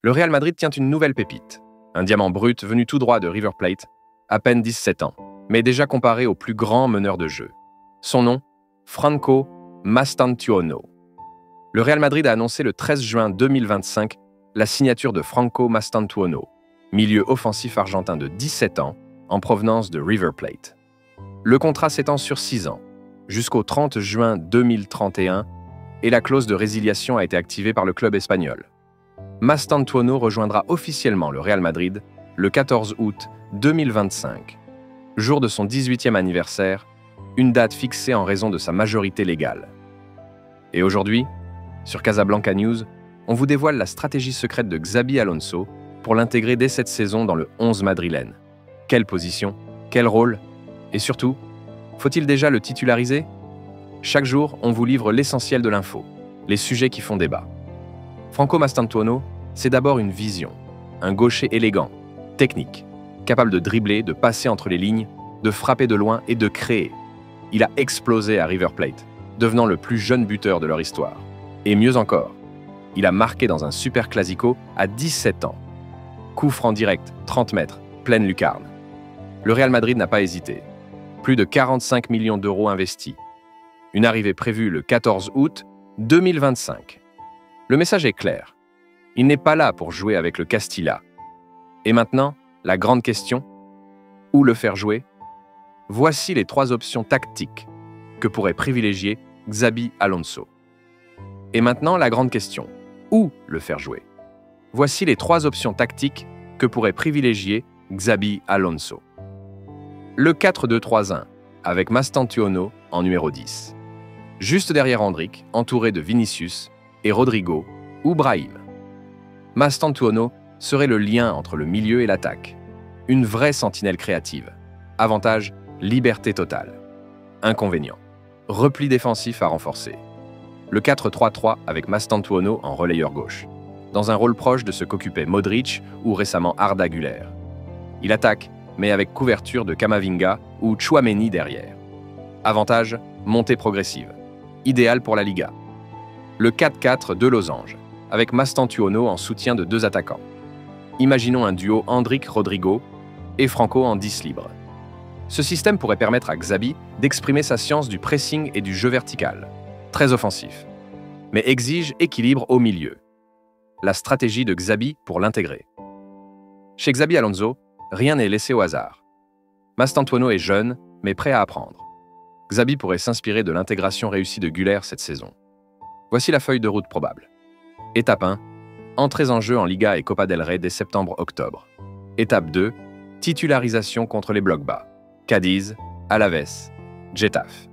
Le Real Madrid tient une nouvelle pépite, un diamant brut venu tout droit de River Plate, à peine 17 ans, mais déjà comparé au plus grand meneur de jeu. Son nom, Franco Mastantuono. Le Real Madrid a annoncé le 13 juin 2025 la signature de Franco Mastantuono, milieu offensif argentin de 17 ans, en provenance de River Plate. Le contrat s'étend sur 6 ans, jusqu'au 30 juin 2031, et la clause de résiliation a été activée par le club espagnol. Mastantuono rejoindra officiellement le Real Madrid le 14 août 2025, jour de son 18e anniversaire, une date fixée en raison de sa majorité légale. Et aujourd'hui, sur Casablanca News, on vous dévoile la stratégie secrète de Xabi Alonso pour l'intégrer dès cette saison dans le 11 madrilène. Quelle position? Quel rôle? Et surtout, faut-il déjà le titulariser? Chaque jour, on vous livre l'essentiel de l'info, les sujets qui font débat. Franco Mastantuono, c'est d'abord une vision, un gaucher élégant, technique, capable de dribbler, de passer entre les lignes, de frapper de loin et de créer. Il a explosé à River Plate, devenant le plus jeune buteur de leur histoire. Et mieux encore, il a marqué dans un super classico à 17 ans. Coup franc direct, 30 mètres, pleine lucarne. Le Real Madrid n'a pas hésité. Plus de 45 millions d'euros investis. Une arrivée prévue le 14 août 2025. Le message est clair. Il n'est pas là pour jouer avec le Castilla. Et maintenant, la grande question, où le faire jouer? Voici les 3 options tactiques que pourrait privilégier Xabi Alonso. Et maintenant, la grande question, où le faire jouer? Voici les 3 options tactiques que pourrait privilégier Xabi Alonso. Le 4-2-3-1, avec Mastantuono en numéro 10. Juste derrière Endrick, entouré de Vinicius et Rodrigo ou Brahim. Mastantuono serait le lien entre le milieu et l'attaque. Une vraie sentinelle créative. Avantage, liberté totale. Inconvénient, repli défensif à renforcer. Le 4-3-3 avec Mastantuono en relayeur gauche, dans un rôle proche de ce qu'occupait Modric ou récemment Arda Güler. Il attaque, mais avec couverture de Camavinga ou Tchouaméni derrière. Avantage, montée progressive. Idéal pour la Liga. Le 4-4 de Losange, avec Mastantuono en soutien de 2 attaquants. Imaginons un duo Endrick-Rodrigo et Franco en 10 libre. Ce système pourrait permettre à Xabi d'exprimer sa science du pressing et du jeu vertical, très offensif, mais exige équilibre au milieu. La stratégie de Xabi pour l'intégrer. Chez Xabi Alonso, rien n'est laissé au hasard. Mastantuono est jeune, mais prêt à apprendre. Xabi pourrait s'inspirer de l'intégration réussie de Güler cette saison. Voici la feuille de route probable. Étape 1. Entrées en jeu en Liga et Copa del Rey dès septembre-octobre. Étape 2. Titularisation contre les blocs bas. Cadiz, Alaves, Getafe.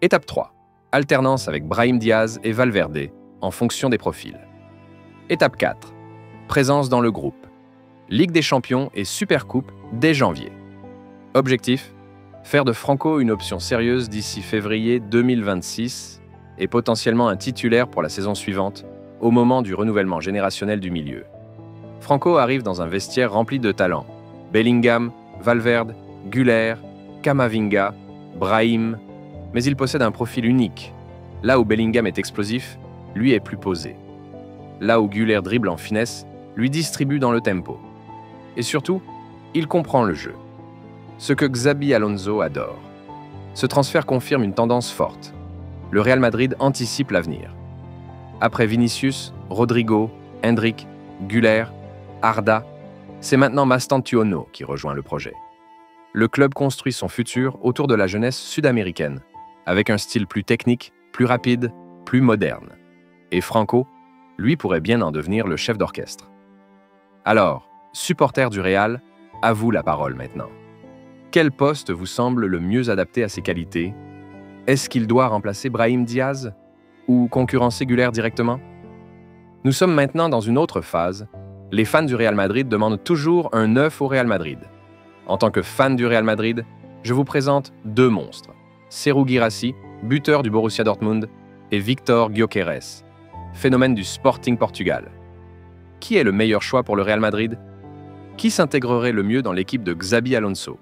Étape 3. Alternance avec Brahim Diaz et Valverde en fonction des profils. Étape 4. Présence dans le groupe. Ligue des Champions et Supercoupe dès janvier. Objectif, faire de Franco une option sérieuse d'ici février 2026 et potentiellement un titulaire pour la saison suivante, au moment du renouvellement générationnel du milieu. Franco arrive dans un vestiaire rempli de talents. Bellingham, Valverde, Güler, Camavinga, Brahim, mais il possède un profil unique. Là où Bellingham est explosif, lui est plus posé. Là où Güler dribble en finesse, lui distribue dans le tempo. Et surtout, il comprend le jeu. Ce que Xabi Alonso adore. Ce transfert confirme une tendance forte. Le Real Madrid anticipe l'avenir. Après Vinicius, Rodrigo, Endrick, Güler, Arda, c'est maintenant Mastantuono qui rejoint le projet. Le club construit son futur autour de la jeunesse sud-américaine, avec un style plus technique, plus rapide, plus moderne. Et Franco, lui, pourrait bien en devenir le chef d'orchestre. Alors, supporter du Real, à vous la parole maintenant. Quel poste vous semble le mieux adapté à ses qualités? Est-ce qu'il doit remplacer Brahim Diaz ou concurrencer Güler directement? Nous sommes maintenant dans une autre phase. Les fans du Real Madrid demandent toujours un 9 au Real Madrid. En tant que fan du Real Madrid, je vous présente 2 monstres. Serhou Guirassy, buteur du Borussia Dortmund, et Victor Gyökeres, phénomène du Sporting Portugal. Qui est le meilleur choix pour le Real Madrid? Qui s'intégrerait le mieux dans l'équipe de Xabi Alonso?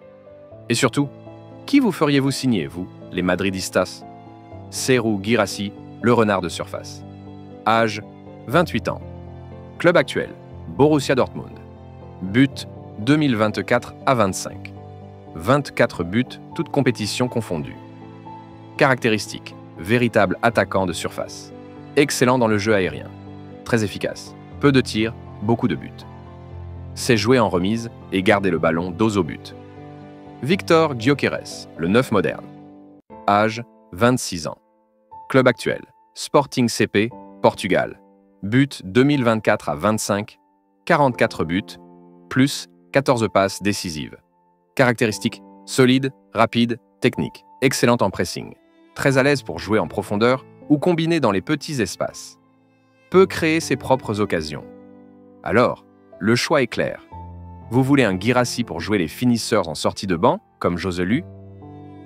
Et surtout, qui vous feriez-vous signer, vous, les Madridistas? Serhou Guirassy, le renard de surface. Âge, 28 ans. Club actuel, Borussia Dortmund. But 2024 à 25. 24 buts, toutes compétitions confondues. Caractéristiques. Véritable attaquant de surface. Excellent dans le jeu aérien. Très efficace. Peu de tirs, beaucoup de buts. Sait jouer en remise et garder le ballon dos au but. Victor Gyökeres, le 9 moderne. Âge 26 ans. Club actuel. Sporting CP, Portugal. But 2024 à 25. 44 buts, plus 14 passes décisives. Caractéristiques. Solide, rapide, technique. Excellent en pressing. Très à l'aise pour jouer en profondeur ou combiner dans les petits espaces. Peut créer ses propres occasions. Alors, le choix est clair. Vous voulez un Guirassy pour jouer les finisseurs en sortie de banc, comme Joselu,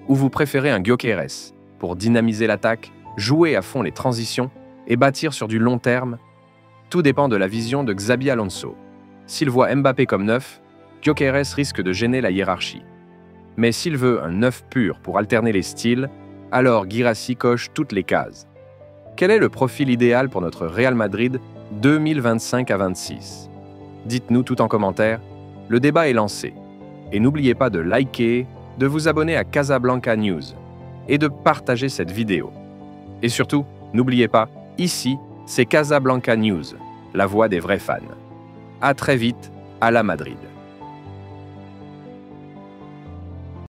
ou vous préférez un Gyökeres pour dynamiser l'attaque, jouer à fond les transitions et bâtir sur du long terme? Tout dépend de la vision de Xabi Alonso. S'il voit Mbappé comme neuf, Gyökeres risque de gêner la hiérarchie. Mais s'il veut un neuf pur pour alterner les styles, alors Guirassy coche toutes les cases. Quel est le profil idéal pour notre Real Madrid 2025 à 26? Dites-nous tout en commentaire, le débat est lancé. Et n'oubliez pas de liker, de vous abonner à Casablanca News et de partager cette vidéo. Et surtout, n'oubliez pas, ici, c'est Casablanca News, la voix des vrais fans. À très vite, à la Madrid.